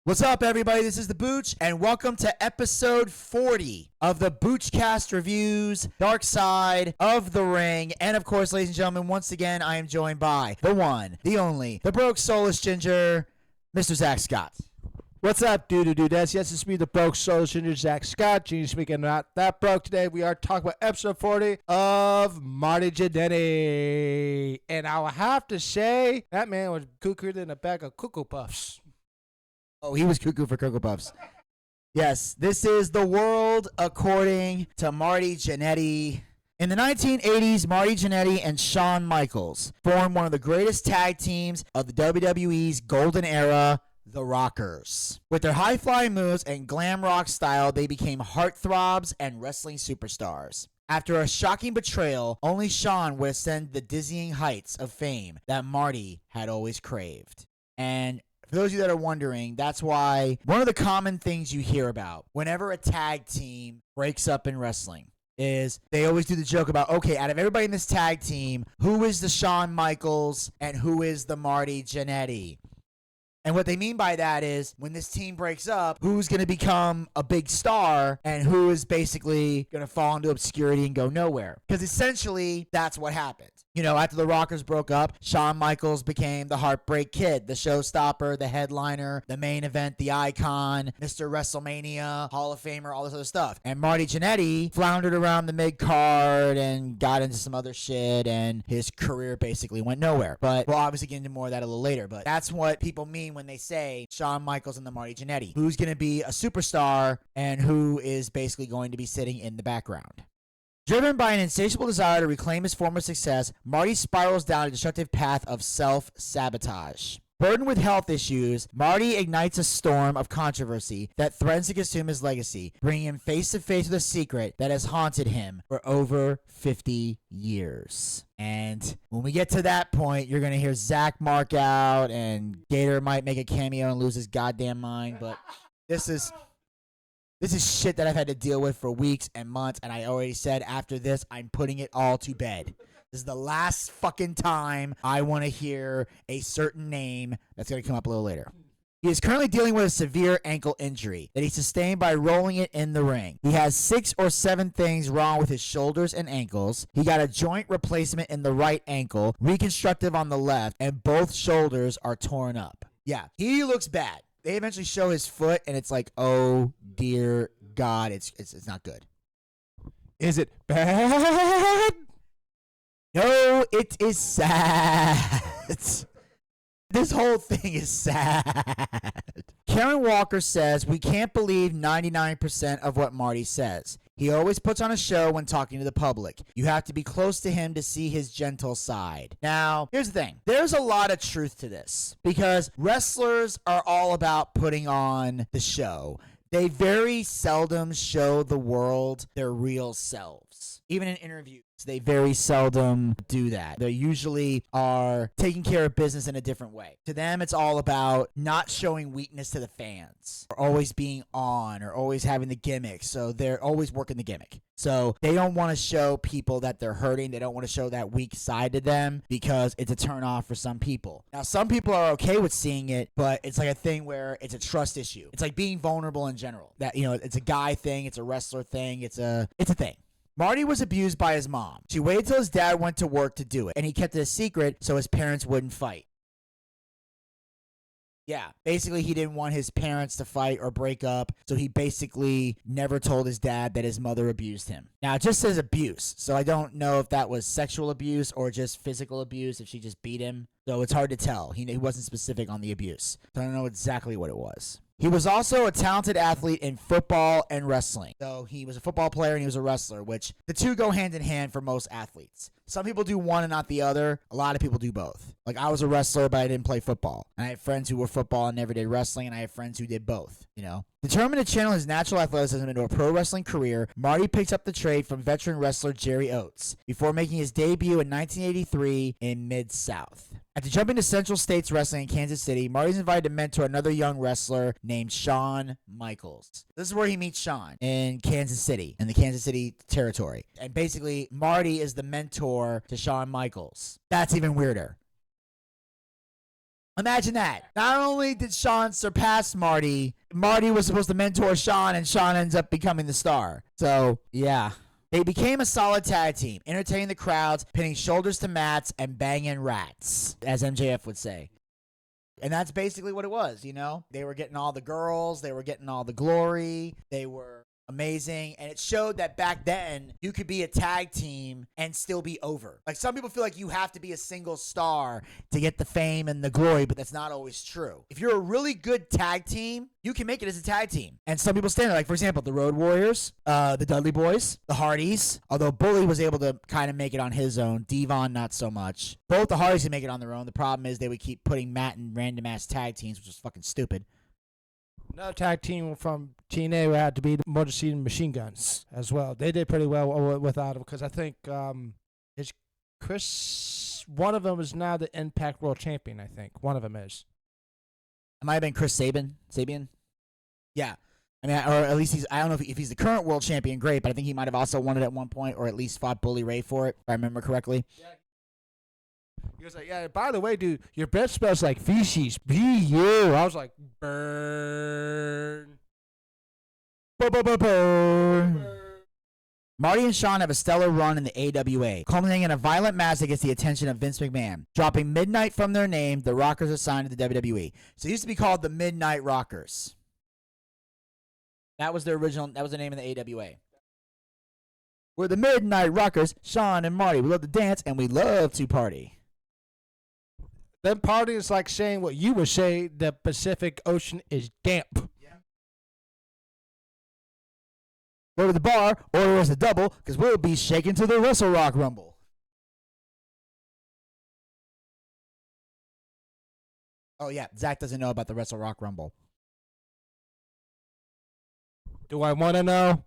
What's up, everybody? This is the Booch, and welcome to episode 40 of the Boochcast reviews, Darkside of the Ring. And of course, ladies and gentlemen, once again, I am joined by the one, the only, the broke soulless ginger, Mr. Zack Scott. What's up, dudes? Yes, it's me, the broke soulless ginger, Zack Scott. Genius speaking, not that broke. Today we are talking about episode 40 of Marty Janetty. And I will have to say, that man was cuckooed in a bag of Cuckoo Puffs. Oh, he was cuckoo for Cocoa Puffs. Yes, this is the world according to Marty Janetty. In the 1980s, Marty Janetty and Shawn Michaels formed one of the greatest tag teams of the WWE's golden era, the Rockers. With their high-flying moves and glam rock style, they became heartthrobs and wrestling superstars. After a shocking betrayal, only Shawn would ascend the dizzying heights of fame that Marty had always craved. And for those of you that are wondering, that's why one of the common things you hear about whenever a tag team breaks up in wrestling is they always do the joke about, okay, out of everybody in this tag team, who is the Shawn Michaels and who is the Marty Janetty? And what they mean by that is when this team breaks up, who's going to become a big star and who is basically going to fall into obscurity and go nowhere. Because essentially, that's what happened. You know, after the Rockers broke up, Shawn Michaels became the Heartbreak Kid, the showstopper, the headliner, the main event, the icon, Mr. WrestleMania, Hall of Famer, all this other stuff. And Marty Janetty floundered around the mid-card and got into some other shit, and his career basically went nowhere. But we'll obviously get into more of that a little later. But that's what people mean when they say Shawn Michaels and the Marty Janetty. Who's going to be a superstar and who is basically going to be sitting in the background. Driven by an insatiable desire to reclaim his former success, Marty spirals down a destructive path of self-sabotage. Burdened with health issues, Marty ignites a storm of controversy that threatens to consume his legacy, bringing him face to face with a secret that has haunted him for over 50 years. And when we get to that point, you're going to hear Zach mark out, and Gator might make a cameo and lose his goddamn mind, but this is shit that I've had to deal with for weeks and months, and I already said after this, I'm putting it all to bed. This is the last fucking time I want to hear a certain name that's going to come up a little later. He is currently dealing with a severe ankle injury that he sustained by rolling it in the ring. He has 6 or 7 things wrong with his shoulders and ankles. He got a joint replacement in the right ankle, reconstructive on the left, and both shoulders are torn up. Yeah, he looks bad. They eventually show his foot, and it's like, oh dear God, it's not good. Is it bad? No, it is sad. This whole thing is sad. Karen Walker says, we can't believe 99% of what Marty says. He always puts on a show when talking to the public. You have to be close to him to see his gentle side. Now, here's the thing. There's a lot of truth to this because wrestlers are all about putting on the show. They very seldom show the world their real selves. Even in interviews, they very seldom do that. They usually are taking care of business in a different way. To them, it's all about not showing weakness to the fans, or always being on, or always having the gimmick. So they're always working the gimmick. So they don't want to show people that they're hurting. They don't want to show that weak side to them because it's a turnoff for some people. Now, some people are okay with seeing it, but it's like a thing where it's a trust issue. It's like being vulnerable in general. That, you know, it's a guy thing. It's a wrestler thing. It's a thing. Marty was abused by his mom. She waited till his dad went to work to do it, and he kept it a secret so his parents wouldn't fight. Yeah, basically he didn't want his parents to fight or break up, so he basically never told his dad that his mother abused him. Now, it just says abuse, so I don't know if that was sexual abuse or just physical abuse, if she just beat him. So it's hard to tell. He wasn't specific on the abuse, so I don't know exactly what it was. He was also a talented athlete in football and wrestling. So he was a football player and he was a wrestler, which the two go hand in hand for most athletes. Some people do one and not the other. A lot of people do both. Like, I was a wrestler, but I didn't play football. And I had friends who were football and never did wrestling, and I have friends who did both, you know. Determined to channel his natural athleticism into a pro wrestling career, Marty picks up the trade from veteran wrestler Jerry Oates before making his debut in 1983 in Mid-South. After jumping to Central States Wrestling in Kansas City, Marty's invited to mentor another young wrestler named Shawn Michaels. This is where he meets Shawn, in Kansas City, in the Kansas City territory. And basically, Marty is the mentor to Shawn Michaels. That's even weirder. Imagine that. Not only did Shawn surpass Marty, Marty was supposed to mentor Shawn, and Shawn ends up becoming the star. So, yeah. They became a solid tag team, entertaining the crowds, pinning shoulders to mats, and banging rats, as MJF would say. And that's basically what it was, you know? They were getting all the girls. They were getting all the glory. They were amazing. And it showed that back then, you could be a tag team and still be over. Like, some people feel like you have to be a single star to get the fame and the glory, but that's not always true. If you're a really good tag team, you can make it as a tag team. And some people stand there, like, for example, the Road Warriors, the Dudley Boys, the Hardys. Although Bully was able to kind of make it on his own. Devon, not so much. Both the Hardys can make it on their own. The problem is they would keep putting Matt in random-ass tag teams, which was fucking stupid. Another tag team from TNA would have to be the Motor City Machine Guns as well. They did pretty well without him because I think is Chris. One of them is now the Impact World Champion. I think one of them is. It might have been Chris Sabian. Yeah. I mean, or at least I don't know if he's the current world champion, great, but I think he might have also won it at one point, or at least fought Bully Ray for it, if I remember correctly. Yeah. He was like, yeah, by the way, dude, your breath smells like feces. B.U. I was like, burn. Burn. Marty and Shawn have a stellar run in the AWA, culminating in a violent match that gets the attention of Vince McMahon. Dropping Midnight from their name, the Rockers are signed to the WWE. So it used to be called the Midnight Rockers. That was their name in the AWA. We're the Midnight Rockers, Shawn and Marty. We love to dance and we love to party. Then party is like saying what you would say, the Pacific Ocean is damp. Yeah. Go to the bar, order us a double, because we'll be shaking to the Wrestle Rock Rumble. Oh, yeah, Zach doesn't know about the Wrestle Rock Rumble. Do I want to know?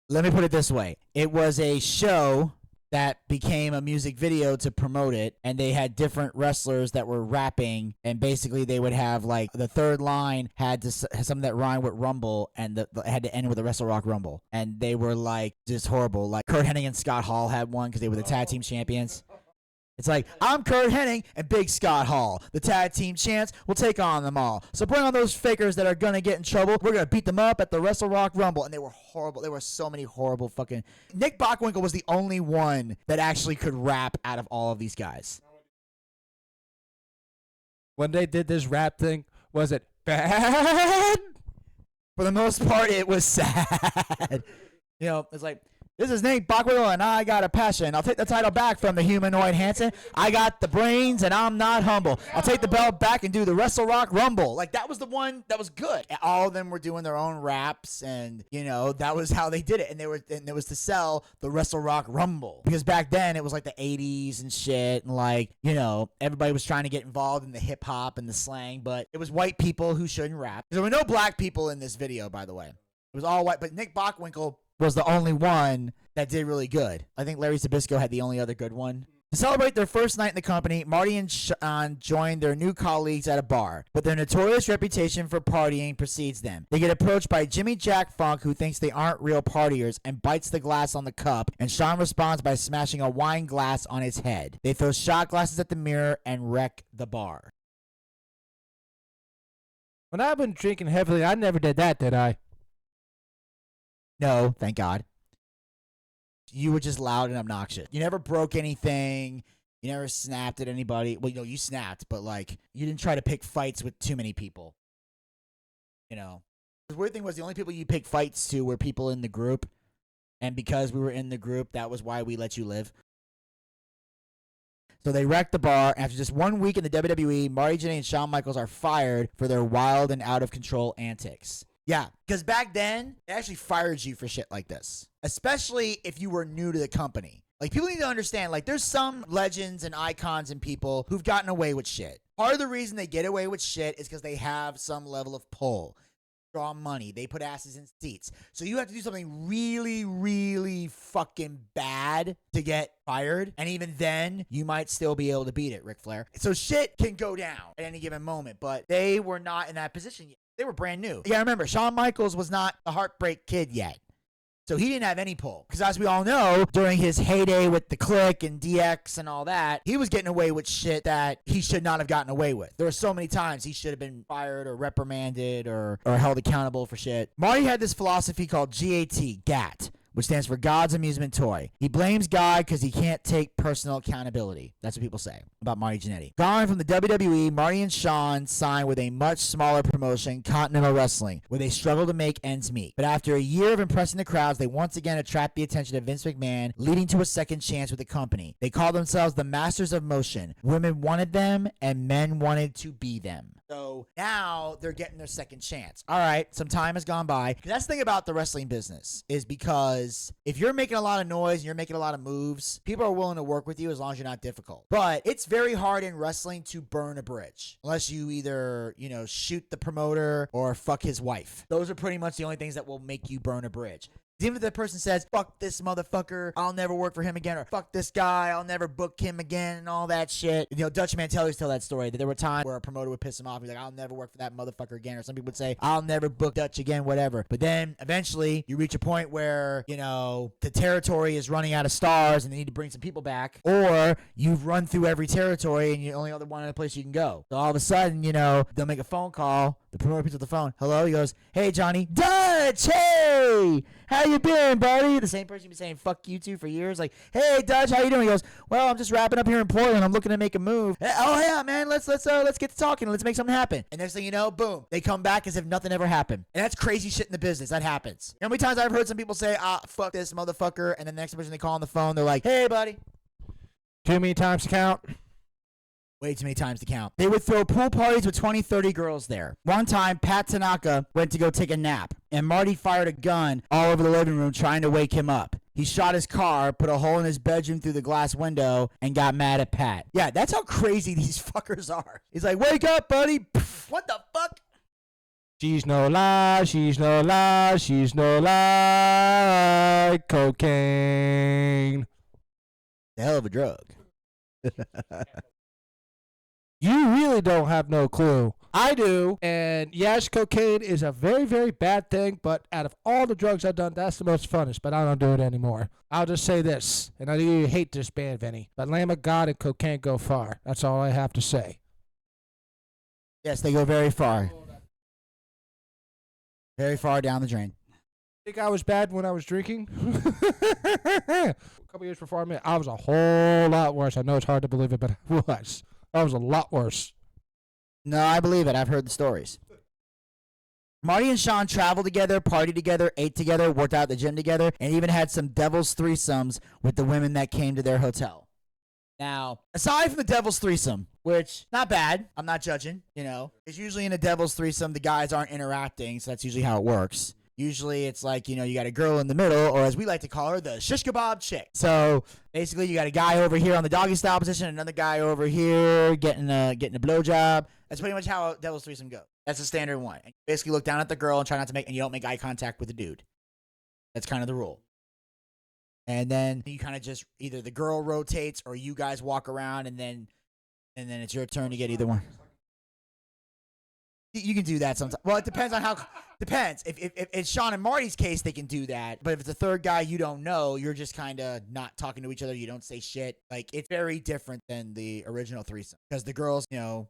Let me put it this way. It was a show that became a music video to promote it, and they had different wrestlers that were rapping, and basically they would have, like, the third line had something that rhymed with Rumble, and it had to end with a Wrestle Rock Rumble, and they were, like, just horrible. Like, Kurt Hennig and Scott Hall had one because they were the tag team champions. It's like, I'm Kurt Hennig and Big Scott Hall. The tag team champs will take on them all. So bring on those fakers that are going to get in trouble. We're going to beat them up at the Wrestle Rock Rumble. And they were horrible. There were so many horrible fucking... Nick Bockwinkel was the only one that actually could rap out of all of these guys. When they did this rap thing, was it bad? For the most part, it was sad. You know, it's like... This is Nick Bockwinkel, and I got a passion. I'll take the title back from the humanoid Hanson. I got the brains, and I'm not humble. I'll take the belt back and do the Wrestle Rock Rumble. Like, that was the one that was good. And all of them were doing their own raps, and, you know, that was how they did it. And it was to sell the Wrestle Rock Rumble. Because back then, it was like the 80s and shit, and, like, you know, everybody was trying to get involved in the hip-hop and the slang, but it was white people who shouldn't rap. There were no black people in this video, by the way. It was all white, but Nick Bockwinkel was the only one that did really good. I think Larry Zbyszko had the only other good one. To celebrate their first night in the company, Marty and Shawn joined their new colleagues at a bar, but their notorious reputation for partying precedes them. They get approached by Jimmy Jack Funk, who thinks they aren't real partiers, and bites the glass on the cup, and Shawn responds by smashing a wine glass on his head. They throw shot glasses at the mirror and wreck the bar. When I've been drinking heavily, I never did that, did I? No, thank God. You were just loud and obnoxious. You never broke anything. You never snapped at anybody. Well, you know, you snapped, but, like, you didn't try to pick fights with too many people. You know. The weird thing was the only people you picked fights to were people in the group. And because we were in the group, that was why we let you live. So they wrecked the bar. After just 1 week in the WWE, Marty Janetty and Shawn Michaels are fired for their wild and out-of-control antics. Yeah, because back then, they actually fired you for shit like this. Especially if you were new to the company. Like, people need to understand, like, there's some legends and icons and people who've gotten away with shit. Part of the reason they get away with shit is because they have some level of pull. Draw money. They put asses in seats. So you have to do something really, really fucking bad to get fired. And even then, you might still be able to beat it, Ric Flair. So shit can go down at any given moment. But they were not in that position yet. They were brand new. Yeah, remember, Shawn Michaels was not a Heartbreak Kid yet. So he didn't have any pull. Because as we all know, during his heyday with the Click and DX and all that, he was getting away with shit that he should not have gotten away with. There were so many times he should have been fired or reprimanded or held accountable for shit. Marty had this philosophy called GAT, which stands for God's Amusement Toy. He blames God because he can't take personal accountability. That's what people say about Marty Janetty. Gone from the WWE, Marty and Sean signed with a much smaller promotion, Continental Wrestling, where they struggle to make ends meet. But after a year of impressing the crowds, they once again attract the attention of Vince McMahon, leading to a second chance with the company. They call themselves the Masters of Motion. Women wanted them, and men wanted to be them. So now they're getting their second chance. All right, some time has gone by. That's the thing about the wrestling business is because if you're making a lot of noise and you're making a lot of moves, people are willing to work with you as long as you're not difficult. But it's very hard in wrestling to burn a bridge unless you either, shoot the promoter or fuck his wife. Those are pretty much the only things that will make you burn a bridge. Even if the person says, fuck this motherfucker, I'll never work for him again, or fuck this guy, I'll never book him again, and all that shit. Dutch Mantelli's tell that story, that there were times where a promoter would piss him off. He's like, I'll never work for that motherfucker again. Or some people would say, I'll never book Dutch again, whatever. But then eventually you reach a point where, the territory is running out of stars and they need to bring some people back. Or you've run through every territory and you only have one other place you can go. So all of a sudden, they'll make a phone call. The promoter picks up the phone. Hello? He goes, hey, Johnny. Dutch, hey! How you been, buddy? The same person you've been saying fuck you to for years. Like, hey, Dutch, how you doing? He goes, well, I'm just wrapping up here in Portland. I'm looking to make a move. Oh, yeah, man. Let's get to talking. Let's make something happen. And next thing you know, boom. They come back as if nothing ever happened. And that's crazy shit in the business. That happens. How many times I've heard some people say, fuck this motherfucker. And the next person they call on the phone, they're like, hey, buddy. Too many times to count. Way too many times to count. They would throw pool parties with 20, 30 girls there. One time, Pat Tanaka went to go take a nap, and Marty fired a gun all over the living room trying to wake him up. He shot his car, put a hole in his bedroom through the glass window, and got mad at Pat. Yeah, that's how crazy these fuckers are. He's like, wake up, buddy. Pff, what the fuck? She's no lie, she's no lie, she's no lie. Cocaine. The hell of a drug. You really don't have no clue. I do. And yes, cocaine is a very, very bad thing, but out of all the drugs I've done, that's the most funnest, but I don't do it anymore. I'll just say this, and I know you hate this band, Vinny, but Lamb of God and cocaine go far. That's all I have to say. Yes, they go very far. Very far down the drain. Think I was bad when I was drinking? A couple years before I met, I was a whole lot worse. I know it's hard to believe it, but I was. I was a lot worse. No, I believe it. I've heard the stories. Marty and Sean traveled together, partied together, ate together, worked out at the gym together, and even had some devil's threesomes with the women that came to their hotel. Now, aside from the devil's threesome, which, not bad, I'm not judging, it's usually in a devil's threesome, the guys aren't interacting, so that's usually how it works. Usually it's like, you got a girl in the middle, or as we like to call her, the shish kebab chick. So basically you got a guy over here on the doggy style position, another guy over here getting a blowjob. That's pretty much how a devil's threesome goes. That's the standard one. And you basically look down at the girl and try not to and you don't make eye contact with the dude. That's kind of the rule. And then you kind of just, either the girl rotates or you guys walk around and then it's your turn to get either one. You can do that sometimes. Well, it depends on how. Depends. If it's Sean and Marty's case, they can do that. But if it's a third guy you don't know, you're just kind of not talking to each other. You don't say shit. Like, it's very different than the original threesome because the girls,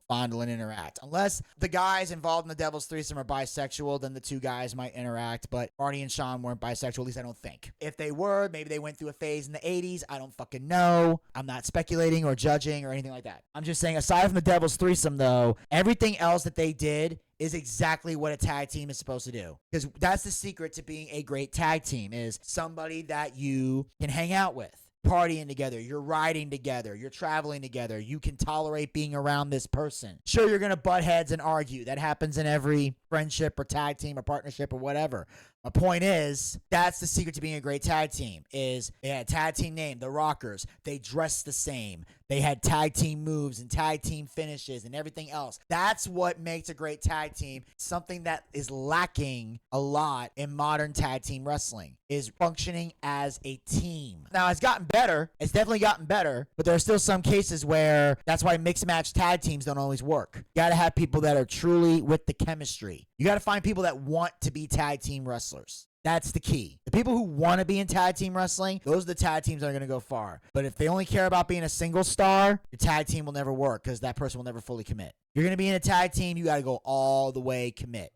fondle and interact. Unless the guys involved in the devil's threesome are bisexual, then the two guys might interact. But Marty and Sean weren't bisexual, at least I don't think. If they were, maybe they went through a phase in the 80s. I don't fucking know. I'm not speculating or judging or anything like that. I'm just saying, aside from the devil's threesome, though, everything else that they did is exactly what a tag team is supposed to do. Because that's the secret to being a great tag team, is somebody that you can hang out with. Partying together, you're riding together, you're traveling together, you can tolerate being around this person. Sure, you're going to butt heads and argue. That happens in every friendship or tag team or partnership or whatever. My point is, that's the secret to being a great tag team, is they had a tag team name, the Rockers. They dressed the same. They had tag team moves and tag team finishes and everything else. That's what makes a great tag team. Something that is lacking a lot in modern tag team wrestling is functioning as a team. Now, it's gotten better. It's definitely gotten better, but there are still some cases where that's why mixed match tag teams don't always work. You got to have people that are truly with the chemistry. You got to find people that want to be tag team wrestlers. wrestlers. That's the key. The people who want to be in tag team wrestling, those are the tag teams that are going to go far. But if they only care about being a single star, the tag team will never work because that person will never fully commit. If you're going to be in a tag team, you got to go all the way, commit.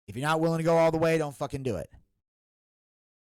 If you're not willing to go all the way, don't fucking do it.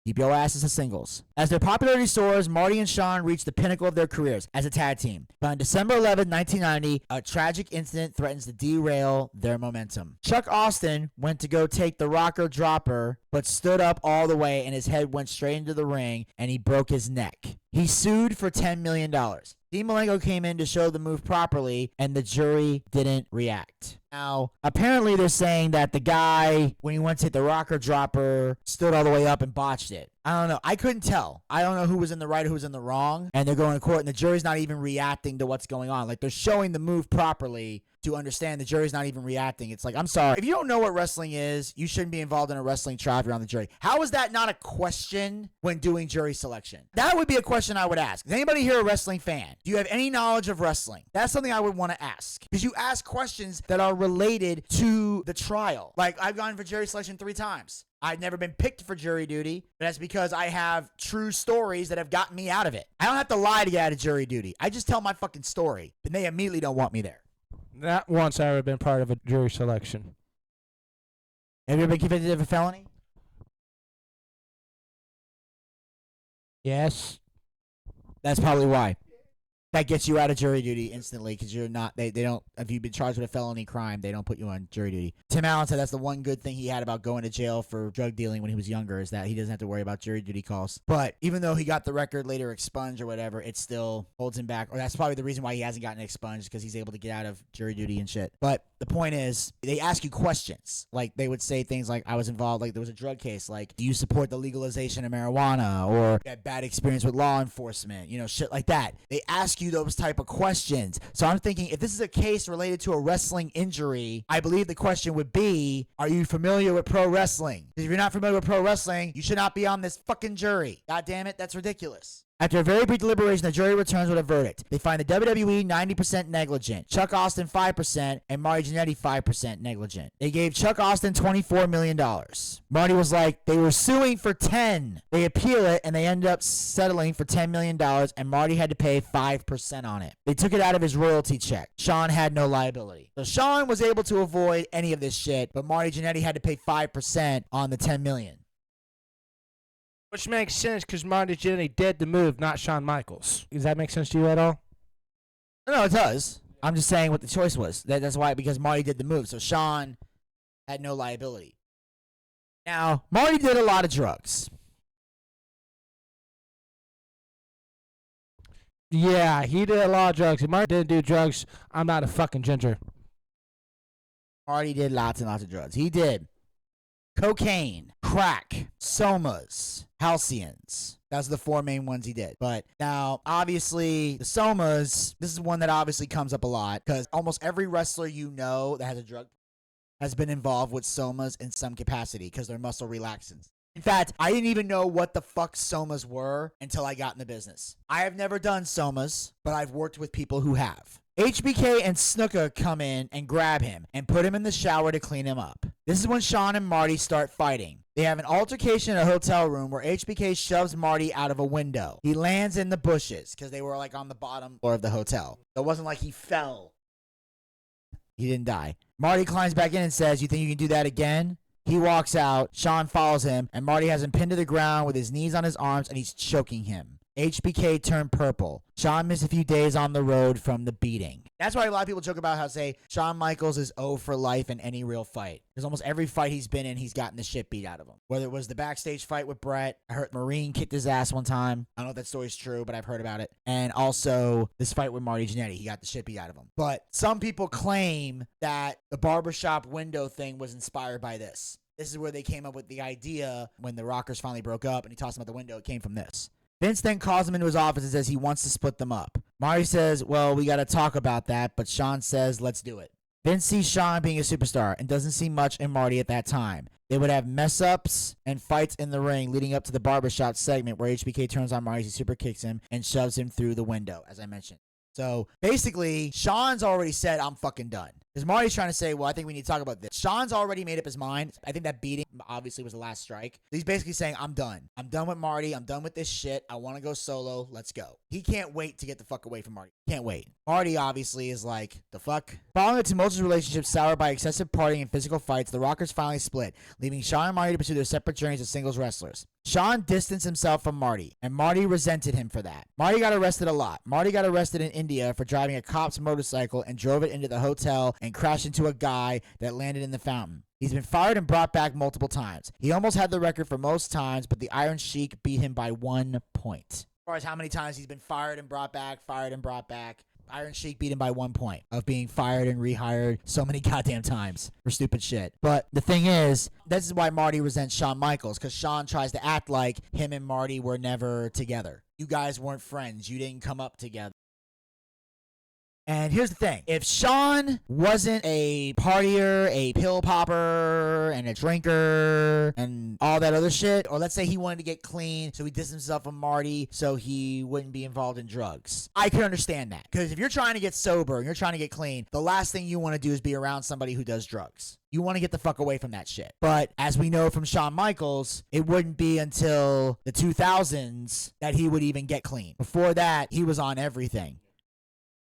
Keep your asses as singles. As their popularity soars, Marty and Shawn reach the pinnacle of their careers as a tag team. But on December 11, 1990, a tragic incident threatens to derail their momentum. Chuck Austin went to go take the rocker dropper, but stood up all the way and his head went straight into the ring and he broke his neck. He sued for $10 million. Dean Malenko came in to show the move properly, and the jury didn't react. Now, apparently they're saying that the guy, when he went to hit the rocker dropper, stood all the way up and botched it. I don't know. I couldn't tell. I don't know who was in the right or who was in the wrong. And they're going to court, and the jury's not even reacting to what's going on. Like, they're showing the move properly to understand the jury's not even reacting. It's like, I'm sorry. If you don't know what wrestling is, you shouldn't be involved in a wrestling trial if you're on the jury. How is that not a question when doing jury selection? That would be a question I would ask. Is anybody here a wrestling fan? Do you have any knowledge of wrestling? That's something I would want to ask. Because you ask questions that are related to the trial. Like, I've gone for jury selection 3 times. I've never been picked for jury duty, but that's because I have true stories that have gotten me out of it. I don't have to lie to get out of jury duty. I just tell my fucking story, and they immediately don't want me there. Not once I've ever been part of a jury selection. Have you ever been convicted of a felony? Yes. That's probably why. That gets you out of jury duty instantly because you're not, they don't, if you've been charged with a felony crime, they don't put you on jury duty. Tim Allen said that's the one good thing he had about going to jail for drug dealing when he was younger is that he doesn't have to worry about jury duty calls. But even though he got the record later expunged or whatever, it still holds him back. Or that's probably the reason why he hasn't gotten expunged because he's able to get out of jury duty and shit. But the point is, they ask you questions. Like, they would say things like, I was involved, like, there was a drug case, like, do you support the legalization of marijuana? Or you had bad experience with law enforcement? You know, shit like that. They ask you those type of questions. So I'm thinking, if this is a case related to a wrestling injury, I believe the question would be, are you familiar with pro wrestling? Because if you're not familiar with pro wrestling, you should not be on this fucking jury. God damn it, that's ridiculous. After a very brief deliberation, the jury returns with a verdict. They find the WWE 90% negligent, Chuck Austin 5%, and Marty Janetty 5% negligent. They gave Chuck Austin $24 million. Marty was like, they were suing for 10. They appeal it, and they end up settling for $10 million, and Marty had to pay 5% on it. They took it out of his royalty check. Shawn had no liability. So Shawn was able to avoid any of this shit, but Marty Janetty had to pay 5% on the $10 million. Which makes sense because Marty Janetty did the move, not Shawn Michaels. Does that make sense to you at all? No, it does. I'm just saying what the choice was. That's why, because Marty did the move. So Shawn had no liability. Now, Marty did a lot of drugs. Yeah, he did a lot of drugs. If Marty didn't do drugs, I'm not a fucking ginger. Marty did lots and lots of drugs. He did cocaine, crack, somas, halcyons. That's the 4 main ones he did. But now, obviously, the somas, this is one that obviously comes up a lot because almost every wrestler you know that has a drug has been involved with somas in some capacity because they're muscle relaxants. In fact, I didn't even know what the fuck somas were until I got in the business. I have never done somas, but I've worked with people who have. HBK and Snuka come in and grab him and put him in the shower to clean him up. This is when Shawn and Marty start fighting. They have an altercation in a hotel room where HBK shoves Marty out of a window. He lands in the bushes because they were like on the bottom floor of the hotel. So it wasn't like he fell. He didn't die. Marty climbs back in and says, "You think you can do that again?" He walks out. Shawn follows him, and Marty has him pinned to the ground with his knees on his arms, and he's choking him. HBK turned purple. Shawn missed a few days on the road from the beating. That's why a lot of people joke about how, say, Shawn Michaels is 0 for life in any real fight. Because almost every fight he's been in, he's gotten the shit beat out of him. Whether it was the backstage fight with Brett, I heard Marine kicked his ass one time. I don't know if that story's true, but I've heard about it. And also this fight with Marty Janetty, he got the shit beat out of him. But some people claim that the barbershop window thing was inspired by this. This is where they came up with the idea when the Rockers finally broke up and he tossed them out the window. It came from this. Vince then calls him into his office and says he wants to split them up. Marty says, well, we got to talk about that, but Shawn says, let's do it. Vince sees Shawn being a superstar and doesn't see much in Marty at that time. They would have mess-ups and fights in the ring leading up to the barbershop segment where HBK turns on Marty, he super kicks him, and shoves him through the window, as I mentioned. So basically, Shawn's already said, I'm fucking done. Because Marty's trying to say, well, I think we need to talk about this. Sean's already made up his mind. I think that beating obviously was the last strike. He's basically saying, I'm done. I'm done with Marty. I'm done with this shit. I want to go solo. Let's go. He can't wait to get the fuck away from Marty. Can't wait. Marty obviously is like, the fuck? Following a tumultuous relationship soured by excessive partying and physical fights, the Rockers finally split, leaving Sean and Marty to pursue their separate journeys as singles wrestlers. Sean distanced himself from Marty, and Marty resented him for that. Marty got arrested a lot. Marty got arrested in India for driving a cop's motorcycle and drove it into the hotel and crashed into a guy that landed in the fountain. He's been fired and brought back multiple times. He almost had the record for most times, but the Iron Sheik beat him by 1 point. As far as how many times he's been fired and brought back, Iron Sheik beat him by 1 point of being fired and rehired so many goddamn times for stupid shit. But the thing is, this is why Marty resents Shawn Michaels, because Shawn tries to act like him and Marty were never together. You guys weren't friends. You didn't come up together. And here's the thing. If Sean wasn't a partier, a pill popper, and a drinker, and all that other shit, or let's say he wanted to get clean, so he distanced himself from Marty so he wouldn't be involved in drugs, I could understand that. Because if you're trying to get sober and you're trying to get clean, the last thing you want to do is be around somebody who does drugs. You want to get the fuck away from that shit. But as we know from Shawn Michaels, it wouldn't be until the 2000s that he would even get clean. Before that, he was on everything.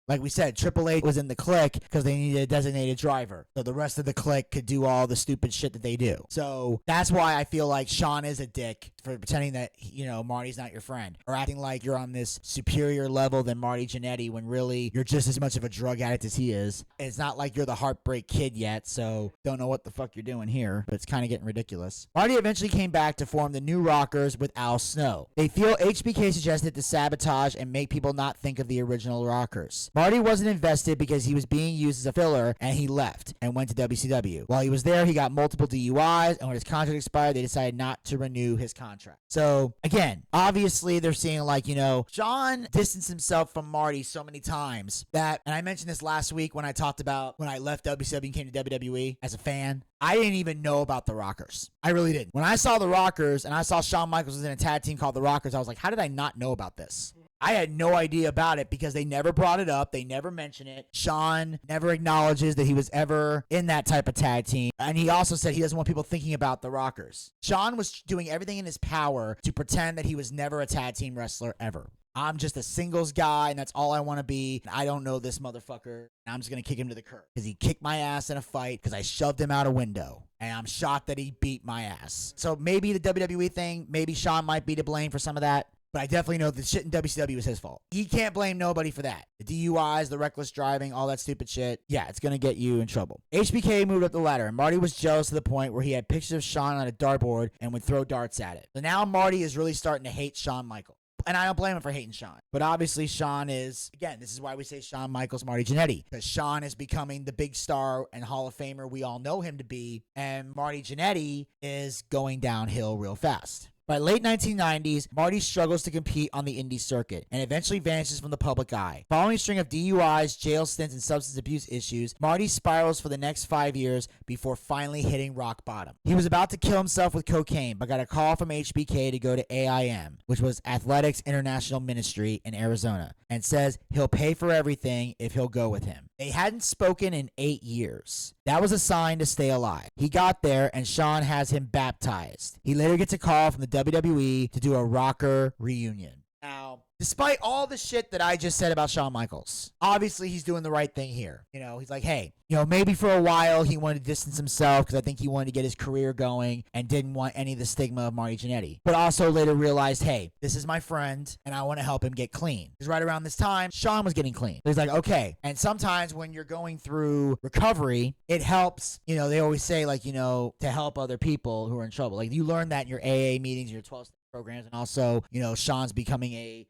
Like we said, Triple H was in the clique because they needed a designated driver. So the rest of the clique could do all the stupid shit that they do. So that's why I feel like Sean is a dick for pretending that, you know, Marty's not your friend. Or acting like you're on this superior level than Marty Janetty when really you're just as much of a drug addict as he is. It's not like you're the Heartbreak Kid yet, so don't know what the fuck you're doing here. But it's kind of getting ridiculous. Marty eventually came back to form the New Rockers with Al Snow. They feel HBK suggested to sabotage and make people not think of the original Rockers. Marty wasn't invested because he was being used as a filler, and he left and went to WCW. While he was there, he got multiple DUIs, and when his contract expired, they decided not to renew his contract. So, again, obviously they're seeing like, you know, Sean distanced himself from Marty so many times that, and I mentioned this last week when I talked about when I left WCW and came to WWE as a fan, I didn't even know about the Rockers. I really didn't. When I saw the Rockers and I saw Shawn Michaels was in a tag team called the Rockers, I was like, how did I not know about this? I had no idea about it because they never brought it up. They never mention it. Sean never acknowledges that he was ever in that type of tag team. And he also said he doesn't want people thinking about the Rockers. Sean was doing everything in his power to pretend that he was never a tag team wrestler ever. I'm just a singles guy, and that's all I want to be. I don't know this motherfucker, and I'm just going to kick him to the curb. Because he kicked my ass in a fight because I shoved him out a window. And I'm shocked that he beat my ass. So maybe the WWE thing, maybe Sean might be to blame for some of that. But I definitely know the shit in WCW was his fault. He can't blame nobody for that. The DUIs, the reckless driving, all that stupid shit. Yeah, it's going to get you in trouble. HBK moved up the ladder, and Marty was jealous to the point where he had pictures of Sean on a dartboard and would throw darts at it. So now Marty is really starting to hate Shawn Michaels. And I don't blame him for hating Sean. But obviously Sean is, again, this is why we say Shawn Michaels, Marty Janetty. Because Sean is becoming the big star and Hall of Famer we all know him to be. And Marty Janetty is going downhill real fast. By the late 1990s, Marty struggles to compete on the indie circuit and eventually vanishes from the public eye. Following a string of DUIs, jail stints, and substance abuse issues, Marty spirals for the next 5 years before finally hitting rock bottom. He was about to kill himself with cocaine, but got a call from HBK to go to AIM, which was Athletics International Ministry in Arizona, and says he'll pay for everything if he'll go with him. They hadn't spoken in 8 years. That was a sign to stay alive. He got there, and Sean has him baptized. He later gets a call from the WWE to do a rocker reunion. Now, despite all the shit that I just said about Shawn Michaels, obviously he's doing the right thing here. You know, he's like, hey, you know, maybe for a while he wanted to distance himself because I think he wanted to get his career going and didn't want any of the stigma of Marty Janetty. But also later realized, hey, this is my friend and I want to help him get clean. Because right around this time, Shawn was getting clean. So he's like, okay. And sometimes when you're going through recovery, it helps, you know, they always say like, you know, to help other people who are in trouble. Like you learn that in your AA meetings, your 12-step programs, and also, you know, Sean's becoming a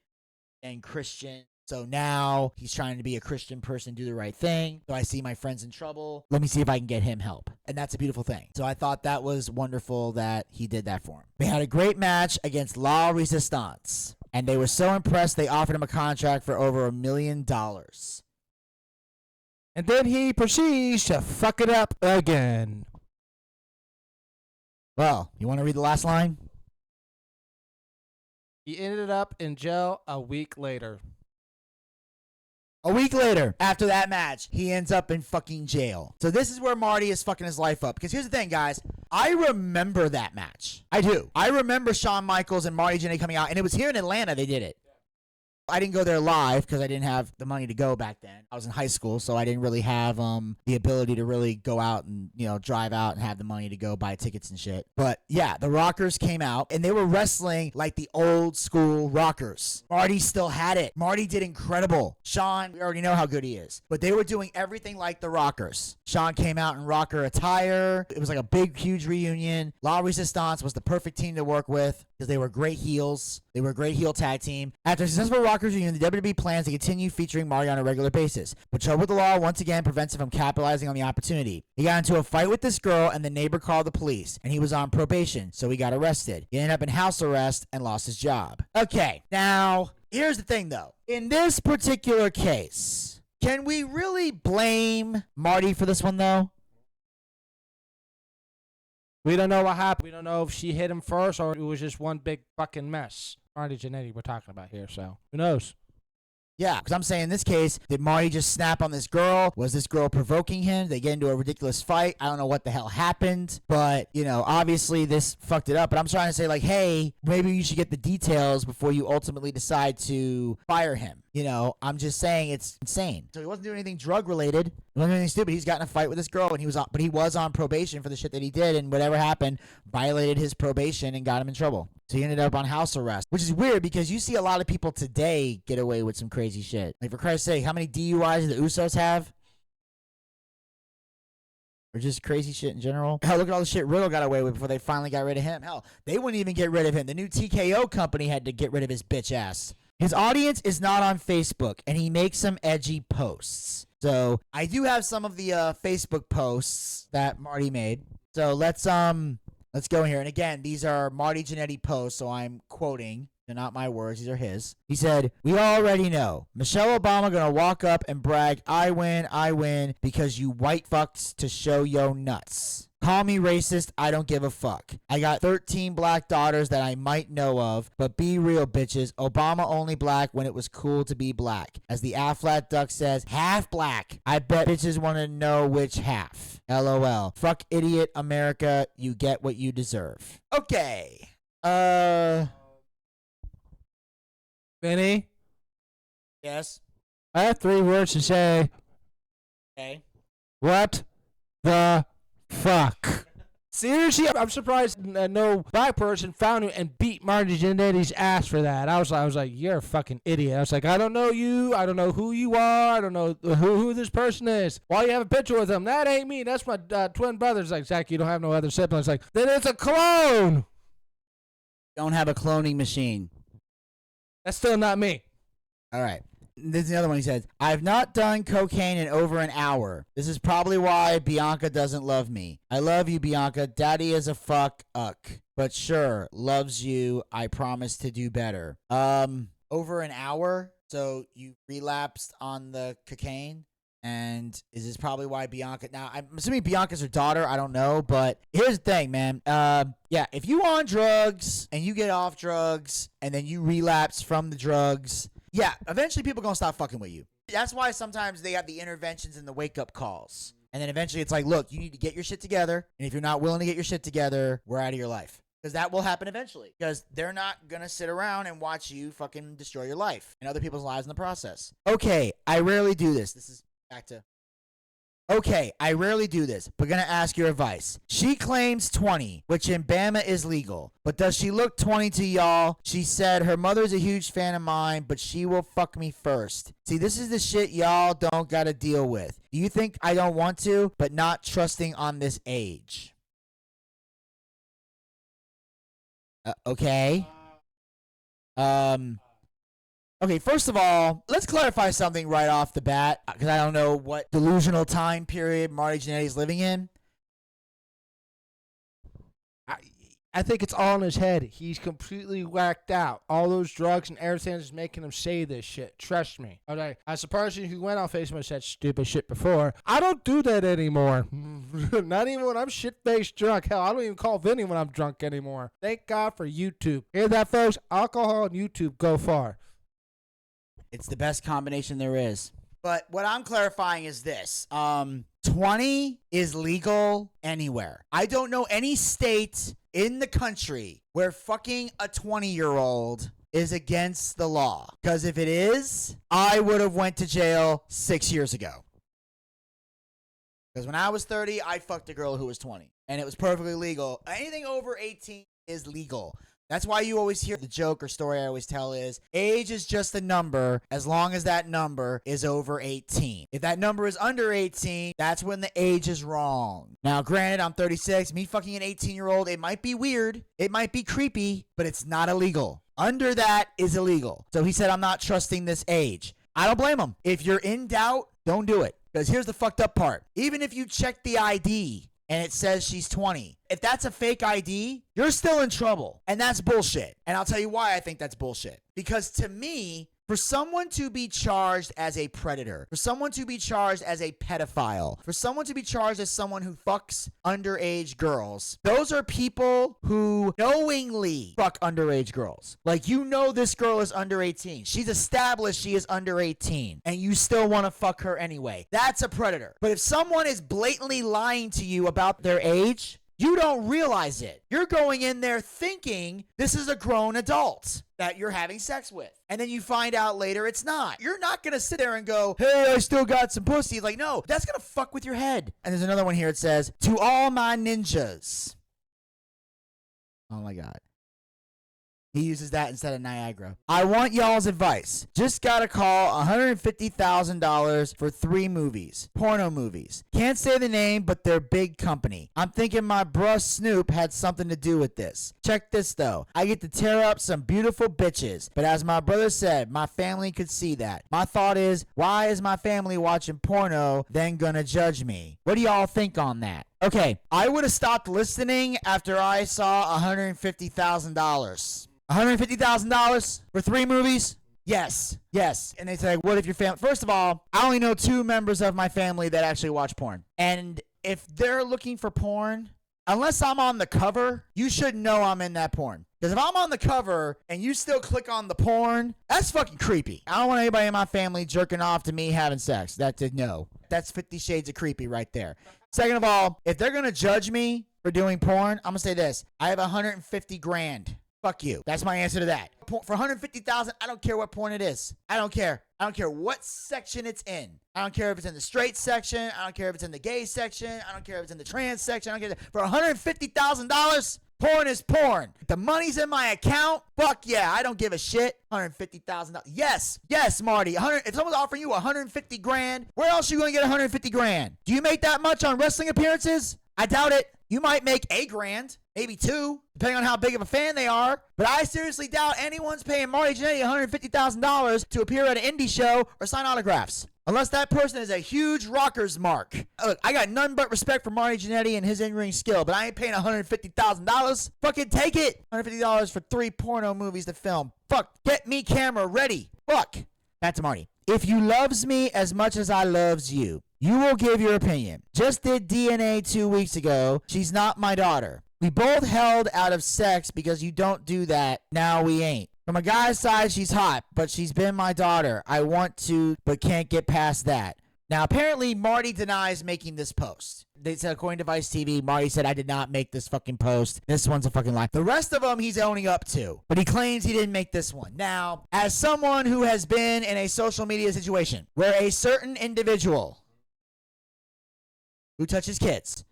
Christian. So now he's trying to be a Christian person, do the right thing. So I see my friend's in trouble. Let me see if I can get him help. And that's a beautiful thing. So I thought that was wonderful that he did that for him. They had a great match against La Resistance. And they were so impressed they offered him a contract for over $1 million. And then he proceeds to fuck it up again. Well, you want to read the last line? He ended up in jail a week later. A week later, after that match, he ends up in fucking jail. So this is where Marty is fucking his life up. Because here's the thing, guys. I remember that match. I do. I remember Shawn Michaels and Marty Janetty coming out, and it was here in Atlanta they did it. I didn't go there live because I didn't have the money to go back then. I was in high school, so I didn't really have the ability to really go out and, drive out and have the money to go buy tickets and shit. But yeah, the Rockers came out and they were wrestling like the old school Rockers. Marty still had it. Marty did incredible. Shawn, we already know how good he is. But they were doing everything like the Rockers. Shawn came out in rocker attire. It was like a big, huge reunion. La Resistance was the perfect team to work with because they were great heels. They were a great heel tag team. After a successful Rockers reunion, the WWE plans to continue featuring Marty on a regular basis. But trouble with the law once again prevents him from capitalizing on the opportunity. He got into a fight with this girl, and the neighbor called the police, and he was on probation, so he got arrested. He ended up in house arrest and lost his job. Okay, now, here's the thing, though. In this particular case, can we really blame Marty for this one, though? We don't know what happened. We don't know if she hit him first or it was just one big fucking mess. Marty Janetty we're talking about here, so who knows? Yeah, because I'm saying in this case, did Marty just snap on this girl? Was this girl provoking him? They get into a ridiculous fight. I don't know what the hell happened, but, obviously this fucked it up. But I'm trying to say, like, hey, maybe you should get the details before you ultimately decide to fire him. I'm just saying it's insane. So he wasn't doing anything drug related. He wasn't doing anything stupid. He's got in a fight with this girl, and he was on probation for the shit that he did, and whatever happened violated his probation and got him in trouble. So he ended up on house arrest, which is weird because you see a lot of people today get away with some crazy shit. Like, for Christ's sake, how many DUIs do the Usos have? Or just crazy shit in general. Hell, look at all the shit Riddle got away with before they finally got rid of him. Hell, they wouldn't even get rid of him. The new TKO company had to get rid of his bitch ass. His audience is not on Facebook, and he makes some edgy posts. So I do have some of the Facebook posts that Marty made. So let's go here. And again, these are Marty Janetty posts, so I'm quoting. They're not my words. These are his. He said, "We already know. Michelle Obama gonna walk up and brag, I win, because you white fucks to show yo nuts. Call me racist, I don't give a fuck. I got 13 black daughters that I might know of, but be real, bitches. Obama only black when it was cool to be black. As the Aflat Duck says, half black. I bet bitches want to know which half. LOL. Fuck idiot America, you get what you deserve." Okay. Vinny? Yes? I have 3 words to say. Okay. What the fuck? Seriously, I'm surprised no black person found him and beat Marty Janetty's ass for that. I was like, you're a fucking idiot. I was like, I don't know you. I don't know who you are. I don't know who this person is. Why you have a picture with him? That ain't me. That's my twin brother's. Like, Zach, you don't have no other siblings. Like, then it's a clone. Don't have a cloning machine. That's still not me. All right. This is the other one. He says, "I've not done cocaine in over an hour. This is probably why Bianca doesn't love me. I love you, Bianca. Daddy is a fuck uck. But sure, loves you. I promise to do better." Over an hour? So you relapsed on the cocaine? And is this probably why Bianca... Now, I'm assuming Bianca's her daughter. I don't know. But here's the thing, man. Yeah, if you on drugs and you get off drugs and then you relapse from the drugs... Yeah, eventually people are going to stop fucking with you. That's why sometimes they have the interventions and the wake-up calls. And then eventually it's like, look, you need to get your shit together. And if you're not willing to get your shit together, we're out of your life. Because that will happen eventually. Because they're not going to sit around and watch you fucking destroy your life and other people's lives in the process. Okay, I rarely do this. This is back to... Okay, I rarely do this, but gonna ask your advice. She claims 20, which in Bama is legal. But does she look 20 to y'all? She said her mother's a huge fan of mine, but she will fuck me first. See, this is the shit y'all don't gotta deal with. Do you think I don't want to, but not trusting on this age? Okay. Okay, first of all, let's clarify something right off the bat, because I don't know what delusional time period Marty Janetty is living in. I think it's all in his head. He's completely whacked out. All those drugs and everything is making him say this shit. Trust me. Okay, as a person who went on Facebook and said stupid shit before, I don't do that anymore. Not even when I'm shit-faced drunk. Hell, I don't even call Vinny when I'm drunk anymore. Thank God for YouTube. Hear that, folks? Alcohol and YouTube go far. It's the best combination there is. But what I'm clarifying is this. 20 is legal anywhere. I don't know any state in the country where fucking a 20-year-old is against the law. Because if it is, I would have went to jail 6 years ago. Because when I was 30, I fucked a girl who was 20. And it was perfectly legal. Anything over 18 is legal. That's why you always hear the joke or story I always tell is age is just a number as long as that number is over 18. If that number is under 18, that's when the age is wrong. Now, granted, I'm 36. Me fucking an 18-year-old, it might be weird. It might be creepy, but it's not illegal. Under that is illegal. So he said, I'm not trusting this age. I don't blame him. If you're in doubt, don't do it. Because here's the fucked up part. Even if you check the ID and it says she's 20, if that's a fake ID, you're still in trouble. And that's bullshit. And I'll tell you why I think that's bullshit. Because to me, for someone to be charged as a predator, for someone to be charged as a pedophile, for someone to be charged as someone who fucks underage girls, those are people who knowingly fuck underage girls. Like, you know this girl is under 18. She's established she is under 18, and you still want to fuck her anyway. That's a predator. But if someone is blatantly lying to you about their age, you don't realize it. You're going in there thinking this is a grown adult that you're having sex with. And then you find out later it's not. You're not going to sit there and go, hey, I still got some pussy. Like, no, that's going to fuck with your head. And there's another one here. It says, to all my ninjas. Oh my God. He uses that instead of Niagara. I want y'all's advice. Just got a call, $150,000 for 3 movies. Porno movies. Can't say the name, but they're big company. I'm thinking my bruh Snoop had something to do with this. Check this though. I get to tear up some beautiful bitches. But as my brother said, my family could see that. My thought is, why is my family watching porno then gonna judge me? What do y'all think on that? Okay, I would have stopped listening after I saw $150,000. $150,000 for 3 movies? Yes. And they say, what if your family... First of all, I only know 2 members of my family that actually watch porn. And if they're looking for porn, unless I'm on the cover, you should know I'm in that porn. Because if I'm on the cover and you still click on the porn, that's fucking creepy. I don't want anybody in my family jerking off to me having sex. No. That's 50 Shades of creepy right there. Second of all, if they're going to judge me for doing porn, I'm going to say this. I have $150,000. Fuck you. That's my answer to that. For $150,000, I don't care what porn it is. I don't care. I don't care what section it's in. I don't care if it's in the straight section. I don't care if it's in the gay section. I don't care if it's in the trans section. I don't care. For $150,000, porn is porn. If the money's in my account, fuck yeah. I don't give a shit. $150,000. Yes, Marty. If someone's offering you $150,000, where else are you going to get $150,000? Do you make that much on wrestling appearances? I doubt it. You might make $1,000, maybe 2, depending on how big of a fan they are. But I seriously doubt anyone's paying Marty Janetty $150,000 to appear at an indie show or sign autographs. Unless that person is a huge rocker's mark. Look, I got none but respect for Marty Janetty and his in-ring skill, but I ain't paying $150,000. Fucking take it. $150 for 3 porno movies to film. Fuck. Get me camera ready. Fuck. Back to Marty. If you loves me as much as I loves you, you will give your opinion. Just did DNA 2 weeks ago. She's not my daughter. We both held out of sex because you don't do that. Now we ain't. From a guy's side, she's hot, but she's been my daughter. I want to, but can't get past that. Now, apparently, Marty denies making this post. They said, according to Vice TV, Marty said, I did not make this fucking post. This one's a fucking lie. The rest of them he's owning up to, but he claims he didn't make this one. Now, as someone who has been in a social media situation where a certain individual who touches kids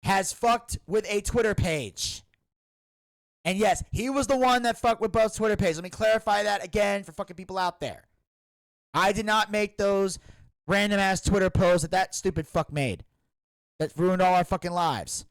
has fucked with a Twitter page. And yes, he was the one that fucked with both Twitter pages. Let me clarify that again for fucking people out there. I did not make those random ass Twitter posts that stupid fuck made. That ruined all our fucking lives.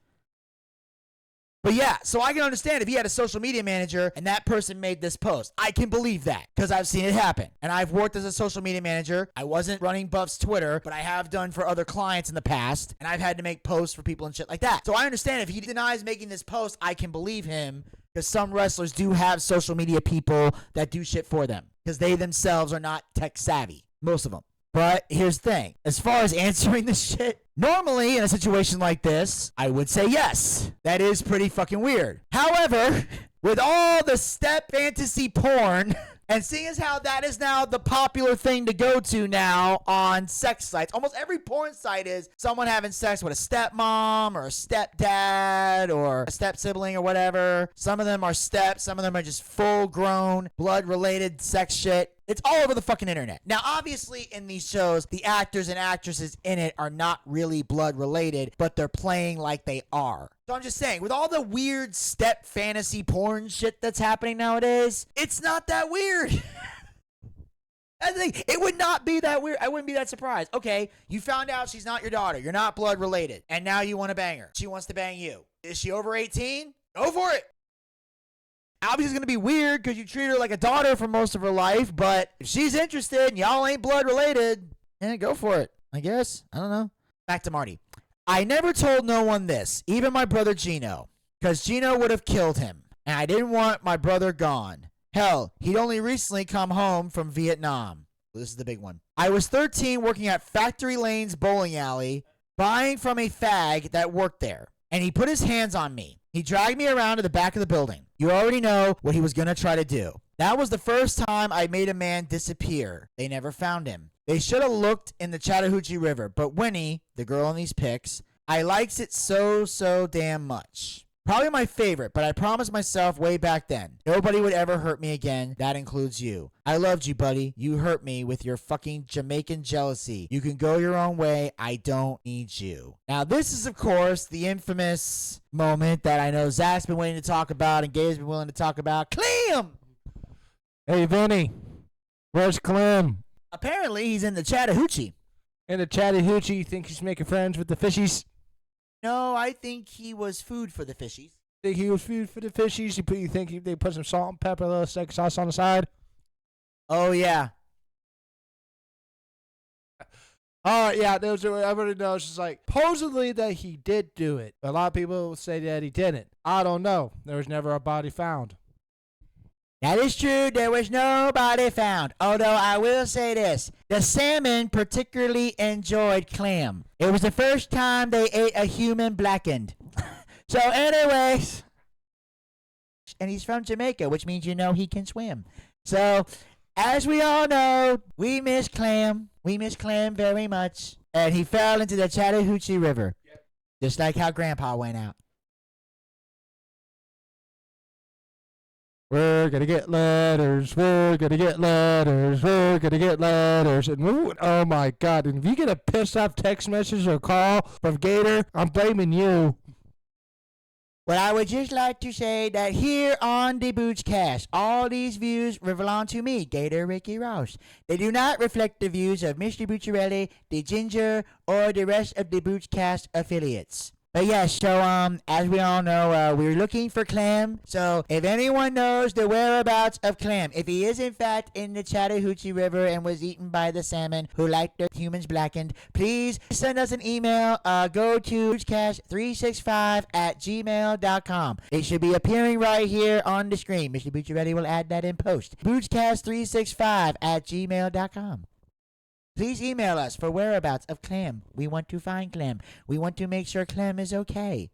But yeah, so I can understand if he had a social media manager and that person made this post. I can believe that because I've seen it happen. And I've worked as a social media manager. I wasn't running Buff's Twitter, but I have done for other clients in the past. And I've had to make posts for people and shit like that. So I understand if he denies making this post, I can believe him because some wrestlers do have social media people that do shit for them because they themselves are not tech savvy. Most of them. But here's the thing. As far as answering this shit, normally in a situation like this, I would say yes. That is pretty fucking weird. However, with all the step fantasy porn And seeing as how that is now the popular thing to go to now on sex sites, almost every porn site is someone having sex with a stepmom or a stepdad or a step sibling or whatever. Some of them are steps, some of them are just full grown blood related sex shit. It's all over the fucking internet. Now, obviously, in these shows, the actors and actresses in it are not really blood related, but they're playing like they are. So I'm just saying, with all the weird step fantasy porn shit that's happening nowadays, it's not that weird. I think it would not be that weird. I wouldn't be that surprised. Okay, you found out she's not your daughter. You're not blood related. And now you want to bang her. She wants to bang you. Is she over 18? Go for it. Obviously, it's going to be weird because you treat her like a daughter for most of her life, but if she's interested and y'all ain't blood related, go for it, I guess. I don't know. Back to Marty. I never told no one this, even my brother Gino, because Gino would have killed him, and I didn't want my brother gone. Hell, he'd only recently come home from Vietnam. This is the big one. I was 13 working at Factory Lane's bowling alley, buying from a fag that worked there, and he put his hands on me. He dragged me around to the back of the building. You already know what he was going to try to do. That was the first time I made a man disappear. They never found him. They should have looked in the Chattahoochee River, but Winnie, the girl in these pics, I likes it so damn much. Probably my favorite, but I promised myself way back then, nobody would ever hurt me again. That includes you. I loved you, buddy. You hurt me with your fucking Jamaican jealousy. You can go your own way. I don't need you. Now, this is, of course, the infamous moment that I know Zach's been waiting to talk about and Gabe's been willing to talk about. Clem! Hey, Vinny, where's Clem? Apparently, he's in the Chattahoochee. In the Chattahoochee, you think he's making friends with the fishies? No, I think he was food for the fishies. Think he was food for the fishies? You think they put some salt and pepper, a little steak sauce on the side? Oh, yeah. All right, yeah, everybody knows. It's like, supposedly that he did do it. A lot of people say that he didn't. I don't know. There was never a body found. That is true. There was nobody found. Although I will say this. The salmon particularly enjoyed clam. It was the first time they ate a human blackened. So anyways. And he's from Jamaica, which means you know he can swim. So, as we all know, we miss Clam. We miss Clam very much. And he fell into the Chattahoochee River. Yep. Just like how Grandpa went out. We're gonna get letters. We're gonna get letters. We're gonna get letters. And oh my God! And if you get a pissed off text message or call from Gator, I'm blaming you. Well, I would just like to say that here on the Boochcast, all these views belong to me, Gator Ricky Ross. They do not reflect the views of Mr. Bucciarelli, the Ginger, or the rest of the Boochcast affiliates. But yes, so as we all know, we're looking for Clam. So if anyone knows the whereabouts of Clam, if he is in fact in the Chattahoochee River and was eaten by the salmon who liked their humans blackened, please send us an email. Go to boochcast365@gmail.com. It should be appearing right here on the screen. Mr. Bucciarelli will add that in post. Boochcast365@gmail.com. Please email us for whereabouts of Clam. We want to find Clam. We want to make sure Clam is okay.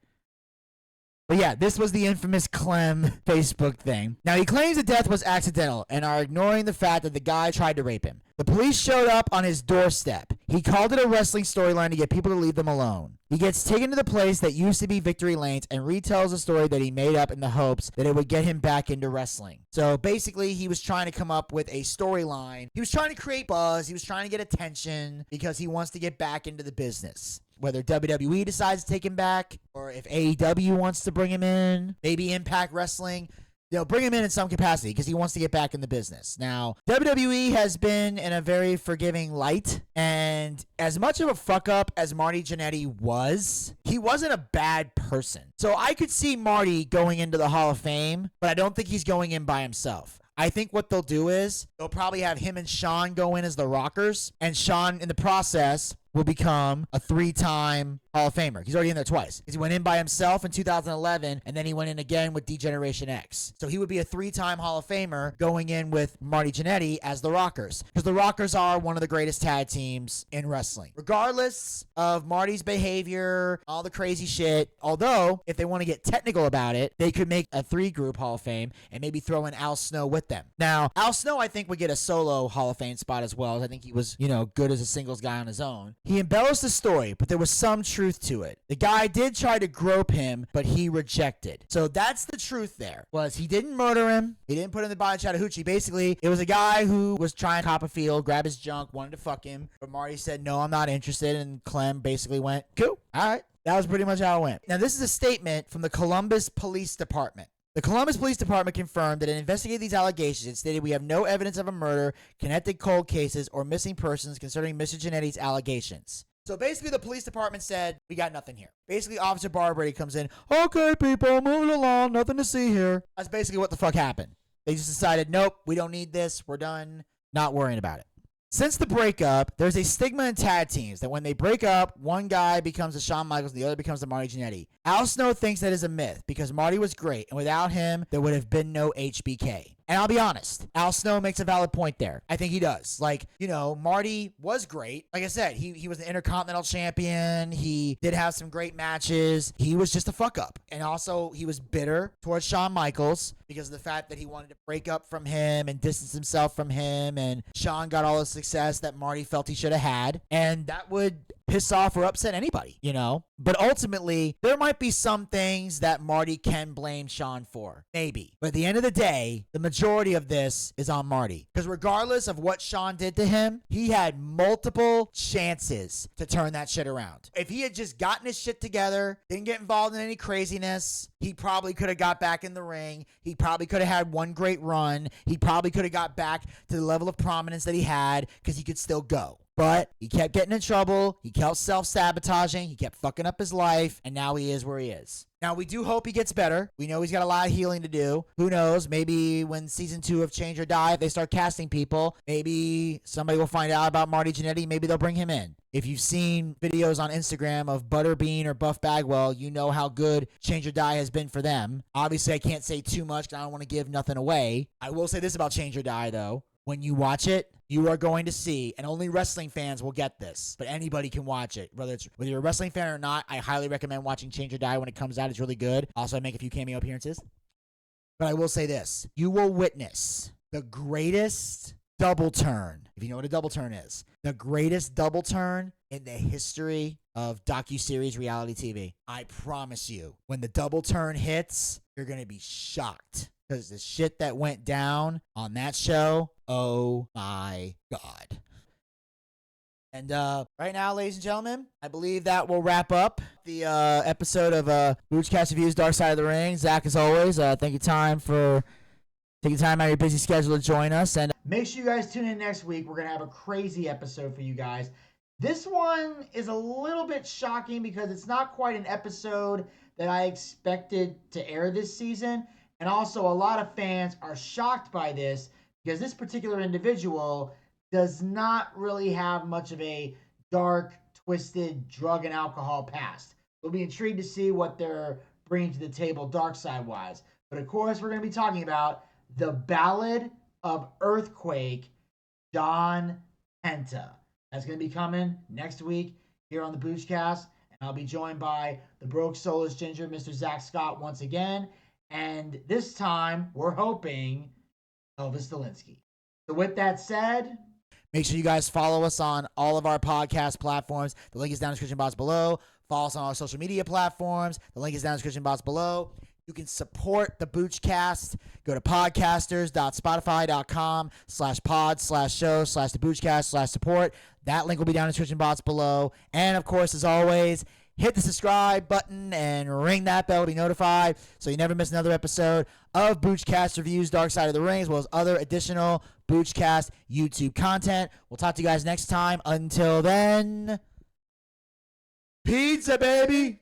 But yeah, this was the infamous Clem Facebook thing. Now, he claims the death was accidental and are ignoring the fact that the guy tried to rape him. The police showed up on his doorstep. He called it a wrestling storyline to get people to leave them alone. He gets taken to the place that used to be Victory Lanes and retells a story that he made up in the hopes that it would get him back into wrestling. So basically, he was trying to come up with a storyline. He was trying to create buzz. He was trying to get attention because he wants to get back into the business. Whether WWE decides to take him back or if AEW wants to bring him in, maybe Impact Wrestling. They'll bring him in some capacity because he wants to get back in the business. Now, WWE has been in a very forgiving light, and as much of a fuck-up as Marty Janetty was, he wasn't a bad person. So I could see Marty going into the Hall of Fame, but I don't think he's going in by himself. I think what they'll do is they'll probably have him and Sean go in as the Rockers, and Sean, in the process, will become a 3-time Hall of Famer. He's already in there twice. He went in by himself in 2011, and then he went in again with D-Generation X. So he would be a 3-time Hall of Famer going in with Marty Janetty as the Rockers. Because the Rockers are one of the greatest tag teams in wrestling. Regardless of Marty's behavior, all the crazy shit, although if they want to get technical about it, they could make a 3-group Hall of Fame and maybe throw in Al Snow with them. Now, Al Snow, I think, would get a solo Hall of Fame spot as well. I think he was, good as a singles guy on his own. He embellished the story, but there was some truth to it. The guy did try to grope him, but he rejected. So that's the truth there, was he didn't murder him. He didn't put him in the body of Chattahoochee. Basically, it was a guy who was trying to cop a field, grab his junk, wanted to fuck him, but Marty said, no, I'm not interested, and Clem basically went, cool, all right. That was pretty much how it went. Now, this is a statement from the Columbus Police Department. The Columbus Police Department confirmed that it investigated these allegations and stated we have no evidence of a murder, connected cold cases, or missing persons concerning Mr. Janetty's allegations. So basically, the police department said, we got nothing here. Basically, Officer Barbrady comes in, okay, people, moving along, nothing to see here. That's basically what the fuck happened. They just decided, nope, we don't need this, we're done, not worrying about it. Since the breakup, there's a stigma in tag teams that when they break up, one guy becomes the Shawn Michaels and the other becomes the Marty Janetty. Al Snow thinks that is a myth because Marty was great, and without him, there would have been no HBK. And I'll be honest, Al Snow makes a valid point there. I think he does. Marty was great. Like I said, he was the Intercontinental Champion. He did have some great matches. He was just a fuck up. And also, he was bitter towards Shawn Michaels because of the fact that he wanted to break up from him and distance himself from him. And Shawn got all the success that Marty felt he should have had. And that would piss off or upset anybody, But ultimately, there might be some things that Marty can blame Shawn for. Maybe. But at the end of the day, the majority of this is on Marty. Because regardless of what Shawn did to him, he had multiple chances to turn that shit around. If he had just gotten his shit together, didn't get involved in any craziness, he probably could have got back in the ring. He probably could have had one great run. He probably could have got back to the level of prominence that he had because he could still go. But he kept getting in trouble, he kept self-sabotaging, he kept fucking up his life, and now he is where he is. Now, we do hope he gets better. We know he's got a lot of healing to do. Who knows? Maybe when season 2 of Change or Die, if they start casting people, maybe somebody will find out about Marty Janetty. Maybe they'll bring him in. If you've seen videos on Instagram of Butterbean or Buff Bagwell, you know how good Change or Die has been for them. Obviously, I can't say too much because I don't want to give nothing away. I will say this about Change or Die, though. When you watch it, you are going to see, and only wrestling fans will get this, but anybody can watch it. Whether you're a wrestling fan or not, I highly recommend watching Change or Die when it comes out. It's really good. Also, I make a few cameo appearances. But I will say this. You will witness the greatest double turn, if you know what a double turn is, the greatest double turn in the history of docuseries reality TV. I promise you, when the double turn hits, you're going to be shocked. Because the shit that went down on that show, oh my God. And right now, ladies and gentlemen, I believe that will wrap up the episode of Boochcast Reviews Darkside of the Ring. Zach, as always, thank you for taking time out of your busy schedule to join us. And make sure you guys tune in next week. We're going to have a crazy episode for you guys. This one is a little bit shocking because it's not quite an episode that I expected to air this season. And also, a lot of fans are shocked by this because this particular individual does not really have much of a dark, twisted drug and alcohol past. We'll be intrigued to see what they're bringing to the table dark side-wise. But of course, we're going to be talking about the Ballad of Earthquake, John Penta. That's going to be coming next week here on the Boochcast. And I'll be joined by the Broke Soulless Ginger, Mr. Zach Scott, once again. And this time, we're hoping Elvis Delinsky. So with that said, make sure you guys follow us on all of our podcast platforms. The link is down in the description box below. Follow us on our social media platforms. The link is down in the description box below. You can support the Boochcast. Go to podcasters.spotify.com/pod/show/the Boochcast/support. That link will be down in the description box below. And of course, as always, hit the subscribe button and ring that bell to be notified so you never miss another episode of Boochcast Reviews Darkside of the Ring, as well as other additional Boochcast YouTube content. We'll talk to you guys next time. Until then, pizza, baby!